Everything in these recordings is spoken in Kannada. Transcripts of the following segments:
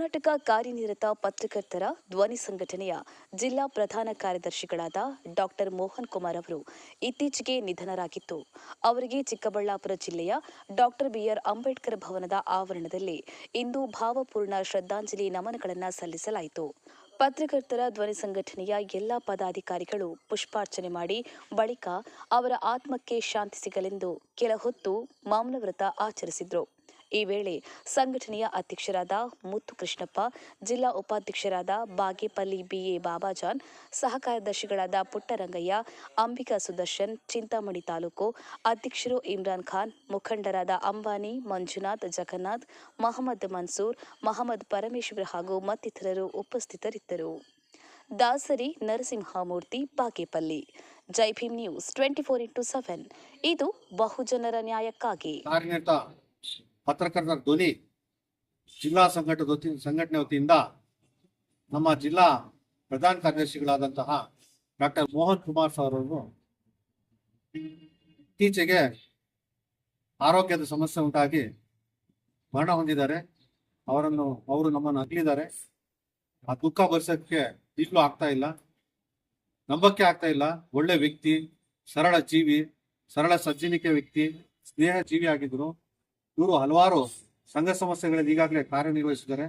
ಕರ್ನಾಟಕ ಕಾರ್ಯನಿರತ ಪತ್ರಕರ್ತರ ಧ್ವನಿ ಸಂಘಟನೆಯ ಜಿಲ್ಲಾ ಪ್ರಧಾನ ಕಾರ್ಯದರ್ಶಿಗಳಾದ ಡಾಕ್ಟರ್ ಮೋಹನ್ ಕುಮಾರ್ ಅವರು ಇತ್ತೀಚೆಗೆ ನಿಧನರಾಗಿತ್ತು. ಅವರಿಗೆ ಚಿಕ್ಕಬಳ್ಳಾಪುರ ಜಿಲ್ಲೆಯ ಡಾಕ್ಟರ್ ಬಿಆರ್ ಅಂಬೇಡ್ಕರ್ ಭವನದ ಆವರಣದಲ್ಲಿ ಇಂದು ಭಾವಪೂರ್ಣ ಶ್ರದ್ಧಾಂಜಲಿ ನಮನಗಳನ್ನು ಸಲ್ಲಿಸಲಾಯಿತು. ಪತ್ರಕರ್ತರ ಧ್ವನಿ ಸಂಘಟನೆಯ ಎಲ್ಲ ಪದಾಧಿಕಾರಿಗಳು ಪುಷ್ಪಾರ್ಚನೆ ಮಾಡಿ ಬಳಿಕ ಅವರ ಆತ್ಮಕ್ಕೆ ಶಾಂತಿ ಸಿಗಲೆಂದು ಕೆಲ ಹೊತ್ತು ಮೌನವ್ರತ ಆಚರಿಸಿದರು. ಈ ವೇಳೆ ಸಂಘಟನೆಯ ಅಧ್ಯಕ್ಷರಾದ ಮುತ್ತು ಕೃಷ್ಣಪ್ಪ, ಜಿಲ್ಲಾ ಉಪಾಧ್ಯಕ್ಷರಾದ ಬಾಗೇಪಲ್ಲಿ ಬಿಎ ಬಾಬಾಜಾನ್, ಸಹ ಕಾರ್ಯದರ್ಶಿಗಳಾದ ಪುಟ್ಟರಂಗಯ್ಯ, ಅಂಬಿಕಾ ಸುದರ್ಶನ್, ಚಿಂತಾಮಣಿ ತಾಲೂಕು ಅಧ್ಯಕ್ಷರು ಇಮ್ರಾನ್ ಖಾನ್, ಮುಖಂಡರಾದ ಅಂಬಾನಿ, ಮಂಜುನಾಥ್, ಜಗನ್ನಾಥ್, ಮಹಮ್ಮದ್ ಮನ್ಸೂರ್, ಮಹಮ್ಮದ್ ಪರಮೇಶ್ವರ್ ಹಾಗೂ ಮತ್ತಿತರರು ಉಪಸ್ಥಿತರಿದ್ದರು. ದಾಸರಿ ನರಸಿಂಹಮೂರ್ತಿ, ಬಾಗೇಪಲ್ಲಿ. ಜೈ ಭೀಮ್ ನ್ಯೂಸ್ 24x7 ಇದು ಬಹುಜನರ ನ್ಯಾಯಕ್ಕಾಗಿ. ಪತ್ರಕರ್ತರ ಧ್ವನಿ ಜಿಲ್ಲಾ ಸಂಘಟನೆ ವತಿಯಿಂದ ನಮ್ಮ ಜಿಲ್ಲಾ ಪ್ರಧಾನ ಕಾರ್ಯದರ್ಶಿಗಳಾದಂತಹ ಡಾಕ್ಟರ್ ಮೋಹನ್ ಕುಮಾರ್ ಸರ್ ಅವರು ಇತ್ತೀಚೆಗೆ ಆರೋಗ್ಯದ ಸಮಸ್ಯೆ ಉಂಟಾಗಿ ಮರಣ ಹೊಂದಿದ್ದಾರೆ. ಅವರು ನಮ್ಮನ್ನು ಅಗಲಿದ್ದಾರೆ. ಆ ದುಃಖ ಭರಿಸೋಕ್ಕೆ ಈಗಲೂ ಆಗ್ತಾ ಇಲ್ಲ, ನಂಬಕ್ಕೆ ಆಗ್ತಾ ಇಲ್ಲ. ಒಳ್ಳೆ ವ್ಯಕ್ತಿ, ಸರಳ ಜೀವಿ, ಸರಳ ಸಜ್ಜನಿಕೆ ವ್ಯಕ್ತಿ, ಸ್ನೇಹ ಜೀವಿ ಆಗಿದ್ರು. ಇವರು ಹಲವಾರು ಸಂಘ ಸಮಸ್ಯೆಗಳಲ್ಲಿ ಈಗಾಗಲೇ ಕಾರ್ಯನಿರ್ವಹಿಸಿದ್ದಾರೆ.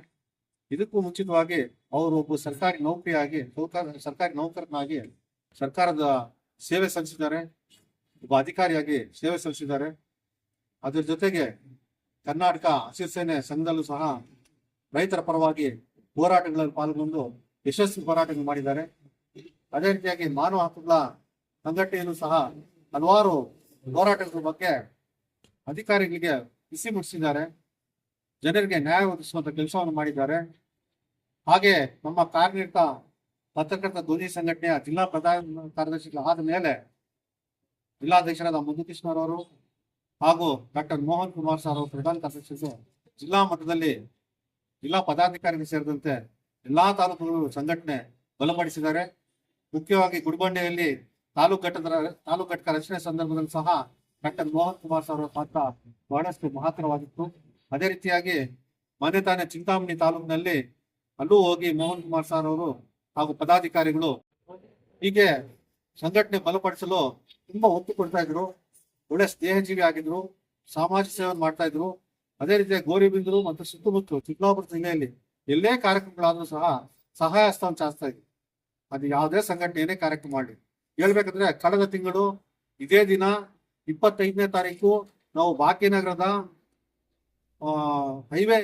ಇದಕ್ಕೂ ಮುಂಚಿತವಾಗಿ ಅವರು ಒಬ್ಬ ಸರ್ಕಾರಿ ನೌಕರನಾಗಿ ಸರ್ಕಾರದ ಸೇವೆ ಸಲ್ಲಿಸಿದ್ದಾರೆ. ಒಬ್ಬ ಅಧಿಕಾರಿಯಾಗಿ ಸೇವೆ ಸಲ್ಲಿಸಿದ್ದಾರೆ. ಅದರ ಜೊತೆಗೆ ಕರ್ನಾಟಕ ಹಸಿರು ಸೇನೆ ಸಂಘದಲ್ಲೂ ಸಹ ರೈತರ ಪರವಾಗಿ ಹೋರಾಟಗಳಲ್ಲಿ ಪಾಲ್ಗೊಂಡು ಯಶಸ್ವಿ ಹೋರಾಟಗಳು ಮಾಡಿದ್ದಾರೆ. ಅದೇ ರೀತಿಯಾಗಿ ಮಾನವ ಹಕ್ಕುಗಳ ಸಂಘಟನೆಯಲ್ಲೂ ಸಹ ಹಲವಾರು ಹೋರಾಟಗಳ ಬಗ್ಗೆ ಅಧಿಕಾರಿಗಳಿಗೆ ಬಿಸಿ ಮುಟ್ಟಿಸಿದ್ದಾರೆ. ಜನರಿಗೆ ನ್ಯಾಯ ಒದಗಿಸುವಂತ ಕೆಲಸವನ್ನು ಮಾಡಿದ್ದಾರೆ. ಹಾಗೆ ನಮ್ಮ ಕಾರ್ಯನಿರತ ಪತ್ರಕರ್ತರ ಧ್ವನಿ ಸಂಘಟನೆಯ ಜಿಲ್ಲಾ ಪ್ರಧಾನ ಕಾರ್ಯದರ್ಶಿಗಳಾದ ಮೇಲೆ ಜಿಲ್ಲಾಧ್ಯಕ್ಷರಾದ ಮುದ್ದುಕೃಷ್ಣರವರು ಹಾಗೂ ಡಾಕ್ಟರ್ ಮೋಹನ್ ಕುಮಾರ್ ಸರ್ ಅವರು ಪ್ರಧಾನ ಕಾರ್ಯದರ್ಶಿಗಳು ಜಿಲ್ಲಾ ಮಟ್ಟದಲ್ಲಿ ಜಿಲ್ಲಾ ಪದಾಧಿಕಾರಿಗಳು ಸೇರಿದಂತೆ ಎಲ್ಲಾ ತಾಲೂಕುಗಳು ಸಂಘಟನೆ ಬಲಪಡಿಸಿದ್ದಾರೆ. ಮುಖ್ಯವಾಗಿ ಗುಡಿಬಂಡೆಯಲ್ಲಿ ತಾಲೂಕು ಘಟಕ ರಚನೆ ಸಂದರ್ಭದಲ್ಲಿ ಸಹ ಡಾಕ್ಟರ್ ಮೋಹನ್ ಕುಮಾರ್ ಸರ್ ಅವರ ಪಾತ್ರ ಬಹಳಷ್ಟು ಮಹತ್ತರವಾಗಿತ್ತು. ಅದೇ ರೀತಿಯಾಗಿ ಮೊನ್ನೆ ತಾನೇ ಚಿಂತಾಮಣಿ ತಾಲೂಕಿನಲ್ಲಿ ಅಲ್ಲೂ ಹೋಗಿ ಮೋಹನ್ ಕುಮಾರ್ ಸರ್ ಅವರು ಹಾಗೂ ಪದಾಧಿಕಾರಿಗಳು ಹೀಗೆ ಸಂಘಟನೆ ಬಲಪಡಿಸಲು ತುಂಬಾ ಒತ್ತು ಕೊಡ್ತಾ ಇದ್ರು. ಒಳ್ಳೆ ಸ್ನೇಹಜೀವಿ ಆಗಿದ್ರು, ಸಾಮಾಜಿಕ ಸೇವೆ ಮಾಡ್ತಾ ಇದ್ರು. ಅದೇ ರೀತಿಯಾಗಿ ಗೌರಿಬಿದನೂರು ಮತ್ತು ಸುತ್ತಮುತ್ತಲು ಚಿಕ್ಕಬಳ್ಳಾಪುರ ಜಿಲ್ಲೆಯಲ್ಲಿ ಎಲ್ಲೇ ಕಾರ್ಯಕ್ರಮಗಳಾದ್ರೂ ಸಹ ಸಹಾಯ ಹಸ್ತವನ್ನು ಚಾಚ್ತಾ ಇದ್ರು. ಅದು ಯಾವುದೇ ಸಂಘಟನೆ ಏನೇ ಕಾರ್ಯಕ್ರಮ ಮಾಡಿ ಹೇಳ್ಬೇಕಂದ್ರೆ ಕಳೆದ ತಿಂಗಳು ಇದೇ ದಿನ 25ನೇ ತಾರೀಕು ನಾವು ಭಾಗ್ಯನಗರದ ಹೈವೇ